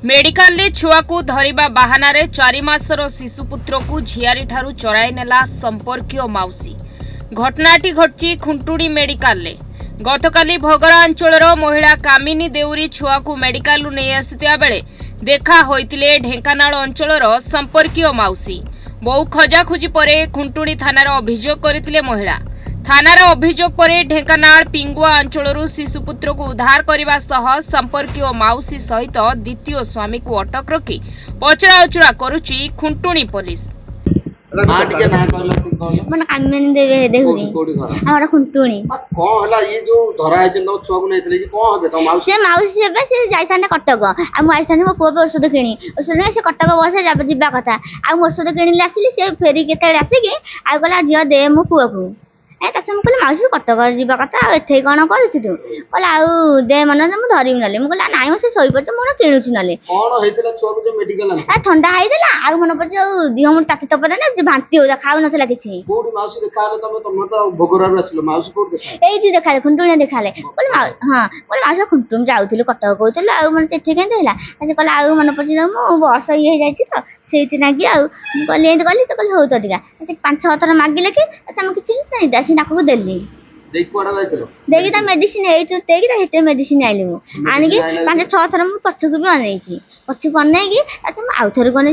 Medical छुआ को धरिबा बाहानारे 4 मासर शिशुपुत्र को झियारी ठारू चराई नेला संपर्कीय माउसी। घटनाटी घटची खुंटुड़ी मेडिकल ले। गतकाली भगरा अंचलर महिला कामिनी देउरी छुआ को मेडिकल नहीं आसिता बेले देखा होइतिले ढेंकानाल अंचलर संपर्कीय माउसी। बहु खोजाखोजी परे खुंटुड़ी थानार अभियोग करथिले महिला। थानार अभियोग परे ढेंकानाल पिंगुआ अंचलरू शिशुपुत्र को उद्धार करने सह संपर्कीय माउसी सहित द्वितीय स्वामी को अटक रखी पचराउचरा करुची खुंटुणी पुलिस। कटक मो पुओ औषध किणी औषध से कटक बस जा कथा औषध किणी आसिली से फेरी के आसिक आ गला झील दे मो पुओ को कहले माउसी कटक जा कथा एठे कौन कर दे मन मुझे धरमी ना मुझे नाई से शोपड़ मोर किणुची ना थंडा होता आउ मन पड़े दिह मुझे ताती तप देने भांति होता खाऊ ना कि देखा खुंटुणी देखा हाँ बोले माउसी खुंटुम जाऊँ कटक कहते मैंने चिट्ठी कहीं कहला आउ मन पड़े मो बस ये तो से नागी आली गली तो कहली हो तो अधिका 5-6 थर मागिले कि अच्छा मुझे किसी नहीं नाक देली देखी मेडिसिन ये मेडिसिन आईली मुझे 5-6 थर मुझे पछक भी अनई पछक अनईकि अच्छा आउ थर बोले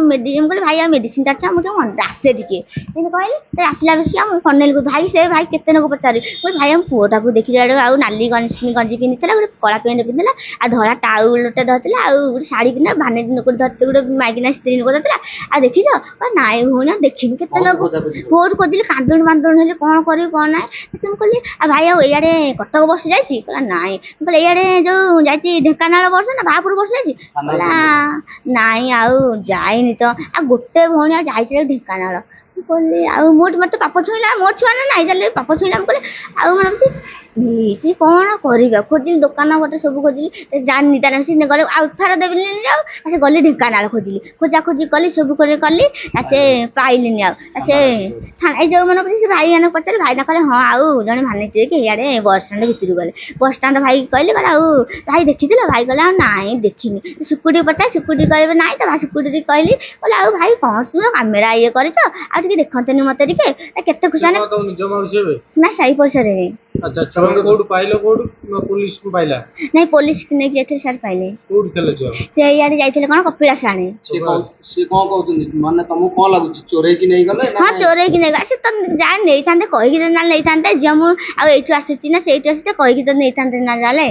मेडिसिन कहले भाई मेडिसिन अच्छा मुझे आसे टे कहली आसला बस कनेल को भाई से भाई केते लोग पचारि बोले भाई हम पुओटा को देखी आउ नाली गंजी पिंधि गोटे कला पेंट पिंधला आ धरा टाउलटे धरला आ शाढ़ी पिंधा भाने लोक धरते गोटे माइकिना स्त्री लोक धरला आ देखी नाई भूना देखी केते लोग बहुत खोजिली कांदुड़ बांदुड़ हेल्ले कौन कर कौन ना तुम कहली भाई आड़े कटक बस जाइए नाई कहले इे जो जाइए ढेंकानाल बस ना बाहापुर बस जाइए नाई आउ जाइनी तो आ गोटे भौणी जाइए ढेंकानाल कहली आ मत पाप छुईला मोर छुआ ना नाई जाले पाप छुईला कहले आउ मैंने कौन कर खोजिली दुकान गोटे सब खोजिली जानी निदान गले आउफार देवी से गली ढेंकानाल खोजिली खोजा खोजी कली सब कली पाइलिनी आए जो मन से भाई मैंने पचारे भाई ना कहले हाँ आउ जड़े मानिचे कि इे बस स्टाण्ड भितर गले बस स्टाण्ड भाई कहले भाई देखी भाई कहले नाई देखनी सुकुटी पचार सुकुटी कहे ना तो सुकुटी कहली कहले आउ भाई कौन सुन कैमेरा ये कर देखते मत के खुशा ना सही पैसा अच्छा छुआ कोड पाइलो कोड पुलिस को पाइला नहीं पुलिस ने जेथे सर पाइले कोड खेले जो से यार जाइथिले कोन कपिलास आने से कोन कहउतनी माने तुम कोन लागु चोरे की नहीं गले हां चोरे की नहीं से तो जा नहीं थांते कहि कि ना नहीं थांते जम आ एठु आसीची ना सेठु आसीते कहि कि तो नहीं थांते ना जाले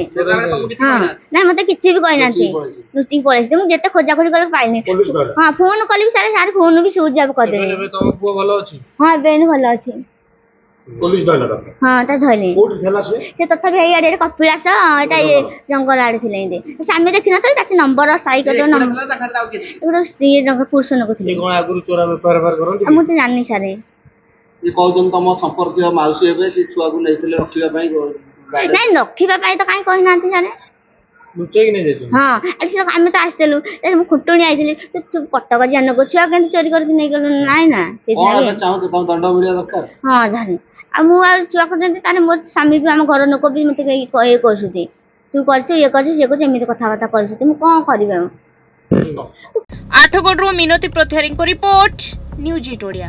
हां ना मते किछि भी कहि नाथि रुचि पळेस मु जेते खोजा खोजी कर पाइनी हां फोन कली सारे फोन भी सुज जाब कर दे तुम पुओ भलो अछि हां बेन भलो अछि पुलिस धरला हां ता धरले कोड थेला से तथा भी आड़े कपिलास एटा ये जंगल आड़े थिले इंदे सामने देखि न तो नंबर साइकल नंबर एगो स्त्री नंबर पुरुष नको थिले कोन आगुरु चोरा व्यापार करन मु तो जानि सारे ये कहउजन तम संपर्क माउसी हेबे से छुआ को नैथिले रखिबा पई नहीं रखिबा पई तो काई कहि नाथि जाने लुचे कि नहीं जाइछो हां एक्चुअली हम तो आस्तेलु मु खुटुणी आइथिली तो कटक जान को छुआ केन चोरी करके नै गेलु नाइ ना से हां चाहू तो तम दंड मिलिया दरकार हां जानि आ मु आ छुआ करते ताने मोर स्वामी भी हम घर लोक भी मते कहे करछुती तू करछ ये करछ से को एमिति कथा बाता करछुती मु कोन करबे 8 गोडरू मिनती प्रत्यारिंग को रिपोर्ट न्यूज इटोडिया।